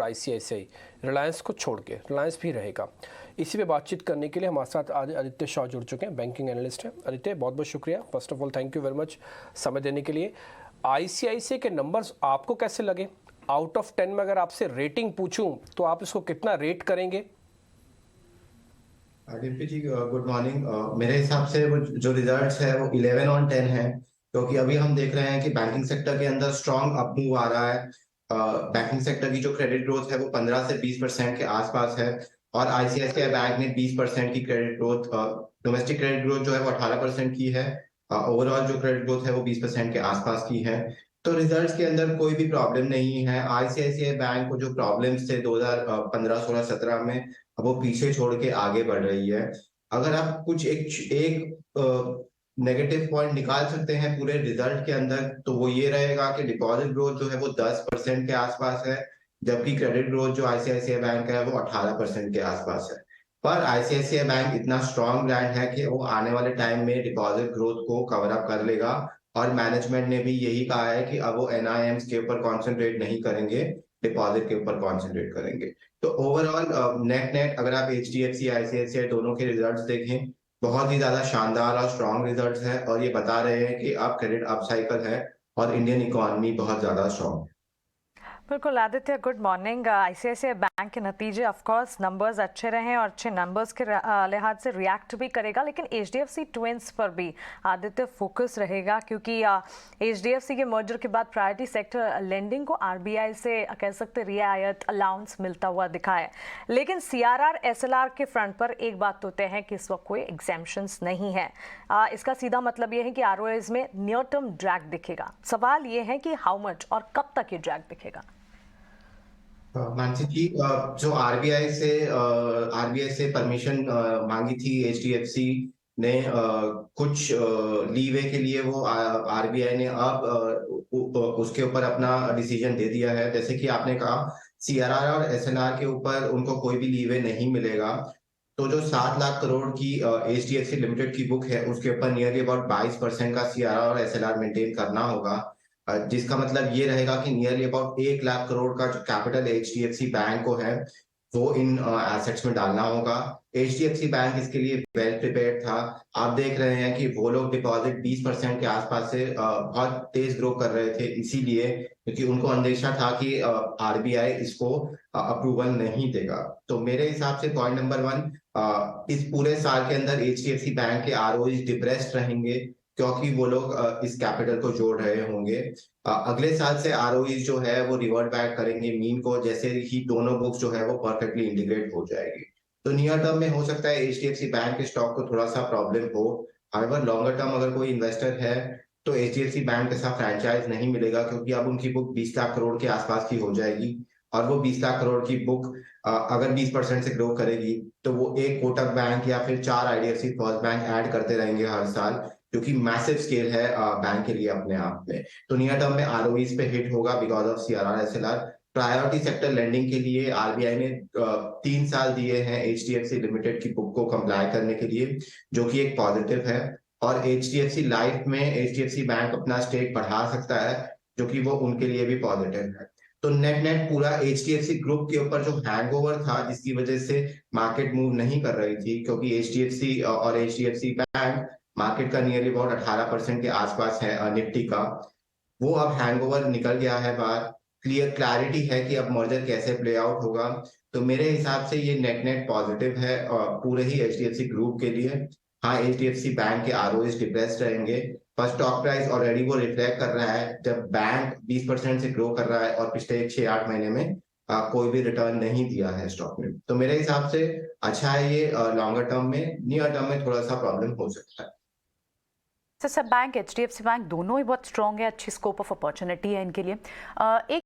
और आईसीआईसीआई, रिलायंस को छोड़ के, रिलायंस भी रहेगा। इसी पे बातचीत करने के लिए हमारे साथ आज आदित्य शाह जुड़ चुके हैं, बैंकिंग एनालिस्ट हैं। आदित्य, बहुत बहुत शुक्रिया, first of all thank you very much समय देने के लिए। आईसीआईसीआई के नंबर्स आपको कैसे लगे? आउट ऑफ 10 में अगर आपसे रेटिंग पूछूं तो आप इसको कितना रेट करेंगे? डीपी जी, गुड मॉर्निंग। मेरे हिसाब से वो जो रिजल्ट्स है वो 11/10 है, क्योंकि अभी हम देख रहे हैं कि बैंकिंग सेक्टर के अंदर स्ट्रांग अप मूव आ रहा है। बैंकिंग सेक्टर की जो क्रेडिट ग्रोथ है वो 15 से 20% के आसपास है, और आईसीआईसीआई बैंक ने 20% की credit growth, domestic credit growth जो है वो 18% की है। ओवरऑल जो क्रेडिट ग्रोथ है वो 20% के आसपास की है। तो रिजल्ट्स के अंदर कोई भी प्रॉब्लम नहीं है। आईसीआईसीआई बैंक को जो प्रॉब्लम्स थे 2015, 16, 17 में, अब वो पीछे छोड़ के आगे बढ़ रही है। अगर आप कुछ एक एक नेगेटिव पॉइंट निकाल सकते हैं पूरे रिजल्ट के अंदर, तो वो ये रहेगा कि डिपॉजिट ग्रोथ जो है वो 10% के आसपास है, जबकि क्रेडिट ग्रोथ जो आईसीआईसीआई बैंक का है वो 18% के आसपास है। पर आईसीआईसीआई बैंक इतना स्ट्रांग ब्रांड है कि वो आने वाले टाइम में डिपॉजिट ग्रोथ को कवर अप कर लेगा, और मैनेजमेंट ने भी यही कहा है कि अब वो एनआईएम्स के ऊपर कॉन्सेंट्रेट नहीं करेंगे, डिपॉजिट के ऊपर कॉन्सेंट्रेट करेंगे। तो ओवरऑल नेट नेट अगर आप एचडीएफसी आईसीआईसीआई दोनों के रिजल्ट्स देखें, बहुत ही ज्यादा शानदार और स्ट्रॉन्ग रिजल्ट्स हैं, और ये बता रहे हैं कि अब क्रेडिट अपसाइकिल है और इंडियन इकोनॉमी बहुत ज्यादा स्ट्रॉन्ग है। बिल्कुल Aditya, good morning. ICICI bank के नतीजे ऑफ कोर्स नंबर्स अच्छे रहे और अच्छे नंबर्स के लिहाज से रिएक्ट भी करेगा, लेकिन एचडीएफसी ट्विंस पर भी आदित्य फोकस रहेगा, क्योंकि एचडीएफसी के मर्जर के बाद प्रायोरिटी सेक्टर लेंडिंग को आरबीआई से कह सकते रियायत अलाउंस मिलता हुआ दिखा है। लेकिन सीआरआर एसएलआर के फ्रंट पर एक बात तो तय है कि इस वक्त कोई एग्जेम्पशंस नहीं है। इसका सीधा मतलब ये है कि आरओएस में नियर टर्म ड्रैग दिखेगा। सवाल ये है कि हाउ मच और कब तक ये ड्रैग दिखेगा? मानसी जी, जो आरबीआई से परमिशन मांगी थी एचडीएफसी ने, कुछ लीवे के लिए वो आरबीआई ने अब उसके ऊपर अपना डिसीजन दे दिया है। जैसे कि आपने कहा, सीआरआर और एसएनआर के ऊपर उनको कोई भी लीवे नहीं मिलेगा। तो जो 7 लाख करोड़ की एचडीएफसी लिमिटेड की बुक है, उसके ऊपर नियरली अबाउट 22% का सीआरआर और एसएलआर मेंटेन करना होगा, जिसका मतलब ये रहेगा कि नियरली अबाउट 1 लाख करोड़ का जो कैपिटल एचडीएफसी बैंक को है वो इन एसेट्स में डालना होगा। एचडीएफसी बैंक इसके लिए वेल प्रिपेयर्ड था। आप देख रहे हैं कि वो लोग डिपॉजिट 20% के आसपास से बहुत तेज ग्रो कर रहे थे, इसीलिए क्योंकि उनको अंदेशा था कि आरबीआई इसको अप्रूवल नहीं देगा। तो मेरे हिसाब से पॉइंट नंबर 1, इस पूरे साल के अंदर एचडीएफसी बैंक के आरओई डिप्रेस्ड रहेंगे, क्योंकि वो लोग इस कैपिटल को जोड़ रहे होंगे। अगले साल से आरओई जो है वो रिवर्ट बैक करेंगे मीन को, जैसे ही दोनों बुक्स जो है वो परफेक्टली इंटीग्रेट हो जाएगी। तो नियर टर्म में हो सकता है एचडीएफसी बैंक के स्टॉक को थोड़ा सा प्रॉब्लम हो। हाउएवर लॉन्गर टर्म अगर कोई इन्वेस्टर है तो एचडीएफसी बैंक ऐसा फ्रेंचाइज नहीं मिलेगा, क्योंकि अब उनकी बुक 20 लाख करोड़ के आसपास की हो जाएगी, और वो 20 लाख करोड़ की बुक अगर 20% से ग्रो करेगी तो वो एक कोटक बैंक या फिर 4 आईडीएफसी फर्स्ट बैंक ऐड करते रहेंगे हर साल, जो कि मैसिव स्केल है बैंक के लिए अपने आप में। तो नियर टर्म में आरओईज पे हिट होगा because of CRR SLR. Priority sector lending के लिए आरबीआई ने 3 साल दिए हैं एचडीएफसी लिमिटेड की बुक को कंप्लाई करने के लिए, जो कि एक पॉजिटिव है। और एचडीएफसी लाइफ में एचडीएफसी बैंक अपना स्टेक बढ़ा सकता है, जो कि वो उनके लिए भी पॉजिटिव है। तो नेट नेट पूरा एचडीएफसी ग्रुप के ऊपर जो हैंगओवर था, जिसकी वजह से मार्केट मूव नहीं कर रही थी, क्योंकि एचडीएफसी और एचडीएफसी बैंक मार्केट का नियरली अबाउट 18% के आसपास है निफ्टी का, वो अब हैंगओवर निकल गया है बाहर। क्लैरिटी है कि अब मर्जर कैसे प्ले आउट होगा। तो मेरे हिसाब से ये नेट नेट पॉजिटिव है पूरे ही एचडीएफसी ग्रुप के लिए। हाँ, एचडीएफसी बैंक के आरओएस डिप्रेस्ड रहेंगे, पर स्टॉक प्राइस ऑलरेडी वो रिफ्लेक्ट कर रहा है, जब बैंक 20% से ग्रो कर रहा है और पिछले 6-8 महीने में कोई भी रिटर्न नहीं दिया है स्टॉक में। तो मेरे हिसाब से अच्छा है ये लॉन्गर टर्म में। नियर टर्म में थोड़ा सा प्रॉब्लम हो सकता है। सर, सब बैंक एचडीएफसी बैंक दोनों ही बहुत स्ट्रॉन्ग है, अच्छी स्कोप ऑफ अपॉर्चुनिटी है इनके लिए। एक